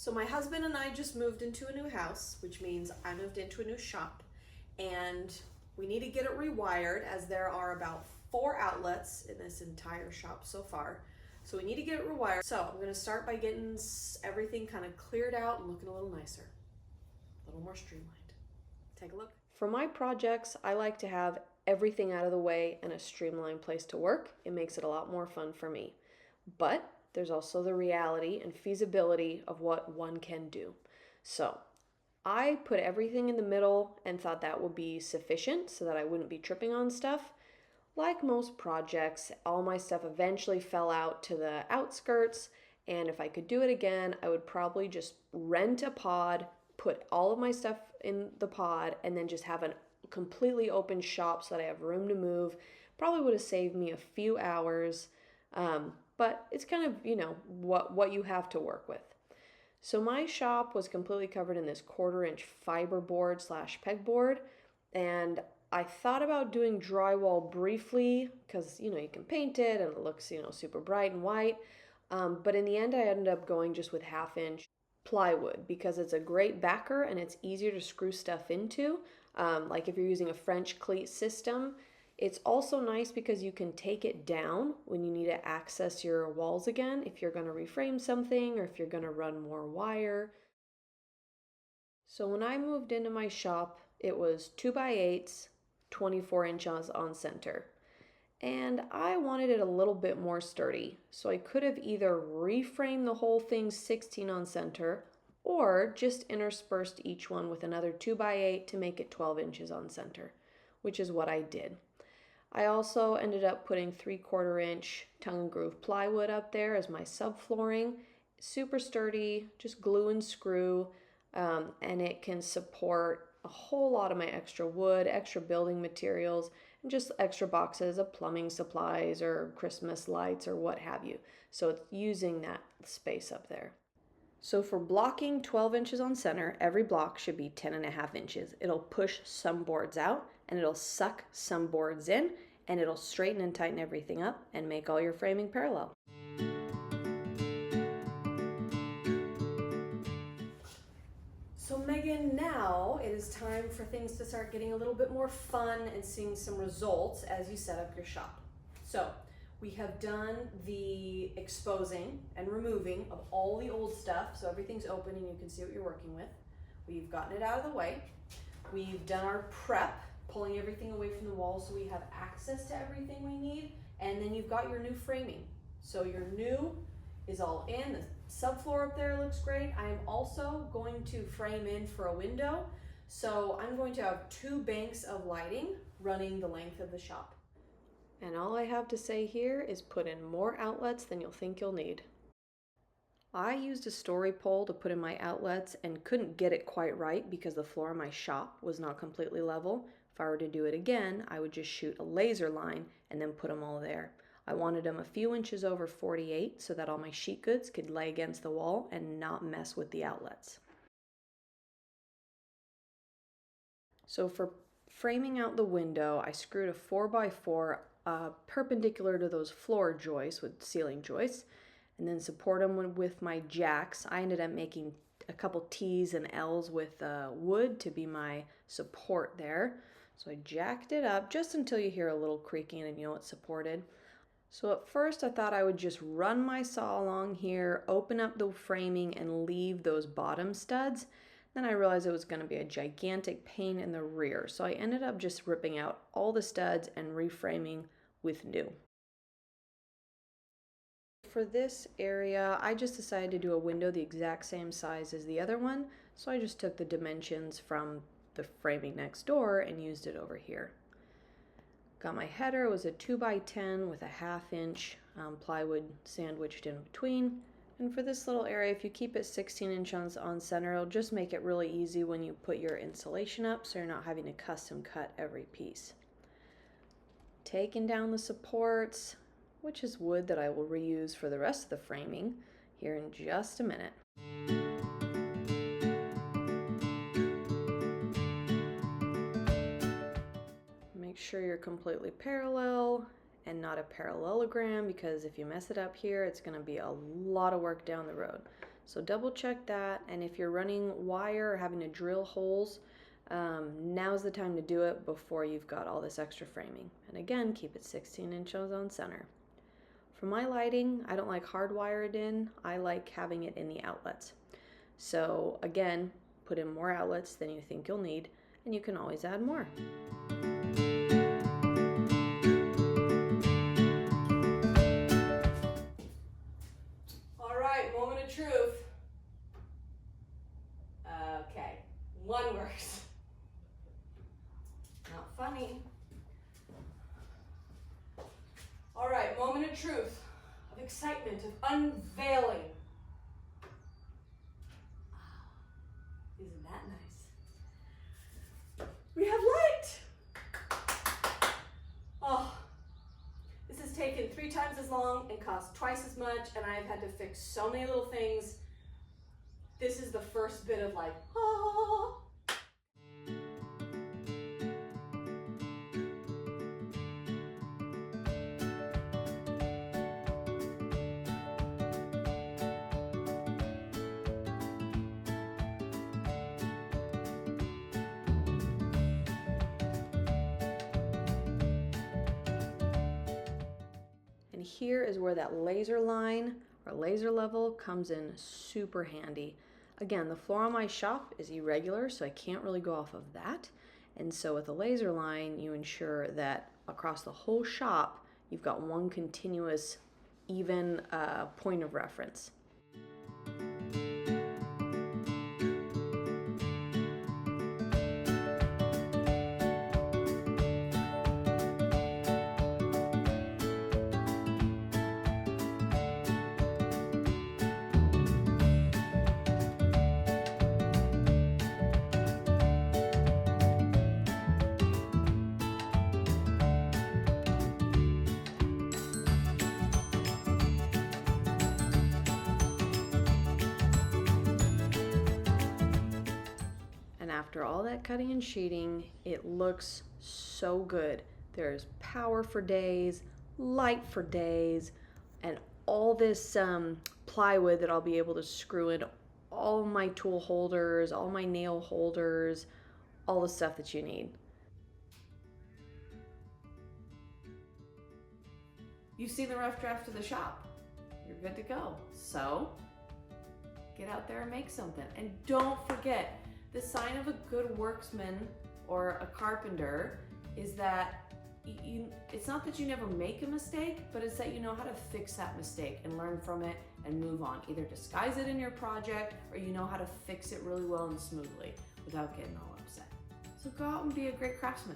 So my husband and I just moved into a new house, which means I moved into a new shop, and we need to get it rewired as there are about 4 outlets in this entire shop so far. So we need to get it rewired. So I'm gonna start by getting everything kind of cleared out and looking a little nicer, a little more streamlined. Take a look. For my projects, I like to have everything out of the way and a streamlined place to work. It makes it a lot more fun for me. But there's also the reality and feasibility of what one can do. So I put everything in the middle and thought that would be sufficient so that I wouldn't be tripping on stuff. Like most projects, all my stuff eventually fell out to the outskirts, and if I could do it again, I would probably just rent a pod, put all of my stuff in the pod, and then just have a completely open shop so that I have room to move. Probably would have saved me a few hours, but it's kind of, what you have to work with. So my shop was completely covered in this 1/4-inch fiberboard / pegboard, and I thought about doing drywall briefly because, you can paint it and it looks, super bright and white. But in the end, I ended up going just with 1/2-inch plywood because it's a great backer and it's easier to screw stuff into. Like if you're using a French cleat system, it's also nice because you can take it down when you need to access your walls again, if you're going to reframe something or if you're going to run more wire. So when I moved into my shop, it was 2x8s, 24 inches on center. And I wanted it a little bit more sturdy. So I could have either reframed the whole thing 16 on center or just interspersed each one with another 2x8 to make it 12 inches on center, which is what I did. I also ended up putting 3/4-inch tongue and groove plywood up there as my subflooring. Super sturdy, just glue and screw, and it can support a whole lot of my extra wood, extra building materials, and just extra boxes of plumbing supplies or Christmas lights or what have you. So it's using that space up there. So for blocking 12 inches on center, every block should be 10.5 inches. It'll push some boards out and it'll suck some boards in, and it'll straighten and tighten everything up and make all your framing parallel. So Megan, now it is time for things to start getting a little bit more fun and seeing some results as you set up your shop. So we have done the exposing and removing of all the old stuff, so everything's open and you can see what you're working with. We've gotten it out of the way. We've done our prep, pulling everything away from the walls so we have access to everything we need, and then you've got your new framing. So your new is all in. The subfloor up there looks great. I am also going to frame in for a window, so I'm going to have 2 banks of lighting running the length of the shop. And all I have to say here is put in more outlets than you'll think you'll need. I used a story pole to put in my outlets and couldn't get it quite right because the floor of my shop was not completely level. If I were to do it again, I would just shoot a laser line and then put them all there. I wanted them a few inches over 48 so that all my sheet goods could lay against the wall and not mess with the outlets. So for framing out the window, I screwed a 4x4 perpendicular to those floor joists with ceiling joists, and then support them with my jacks. I ended up making a couple T's and L's with wood to be my support there. So I jacked it up just until you hear a little creaking and you know it's supported. So at first I thought I would just run my saw along here, open up the framing and leave those bottom studs. Then I realized it was going to be a gigantic pain in the rear, so I ended up just ripping out all the studs and reframing with new. For this area, I just decided to do a window the exact same size as the other one, so I just took the dimensions from the framing next door and used it over here. Got my header, it was a 2x10 with a 1/2-inch plywood sandwiched in between. And for this little area, if you keep it 16 inches on center, it'll just make it really easy when you put your insulation up so you're not having to custom cut every piece. Taking down the supports, which is wood that I will reuse for the rest of the framing here in just a minute. Make sure you're completely parallel and not a parallelogram, because if you mess it up here, it's going to be a lot of work down the road. So double check that, and if you're running wire or having to drill holes, now's the time to do it before you've got all this extra framing. And again, keep it 16 inches on center. For my lighting, I don't like hardwired in, I like having it in the outlets. So again, put in more outlets than you think you'll need, and you can always add more. All right, moment of truth. Okay, one works. Not funny. All right, moment of truth, of excitement, of unveiling. Isn't that nice? We have light! Oh, this has taken 3 times as long and cost twice as much, and I've had to fix so many little things. This is the first bit of like, ah. And here is where that laser line or laser level comes in super handy. Again, the floor on my shop is irregular, so I can't really go off of that. And so with a laser line, you ensure that across the whole shop, you've got one continuous, even point of reference. After all that cutting and sheeting, it looks so good. There's power for days, light for days, and all this plywood that I'll be able to screw in all my tool holders, all my nail holders, all the stuff that you need. You've seen the rough draft of the shop. You're good to go. So, get out there and make something. And don't forget, the sign of a good worksman or a carpenter is that it's not that you never make a mistake, but it's that you know how to fix that mistake and learn from it and move on. Either disguise it in your project or you know how to fix it really well and smoothly without getting all upset. So go out and be a great craftsman.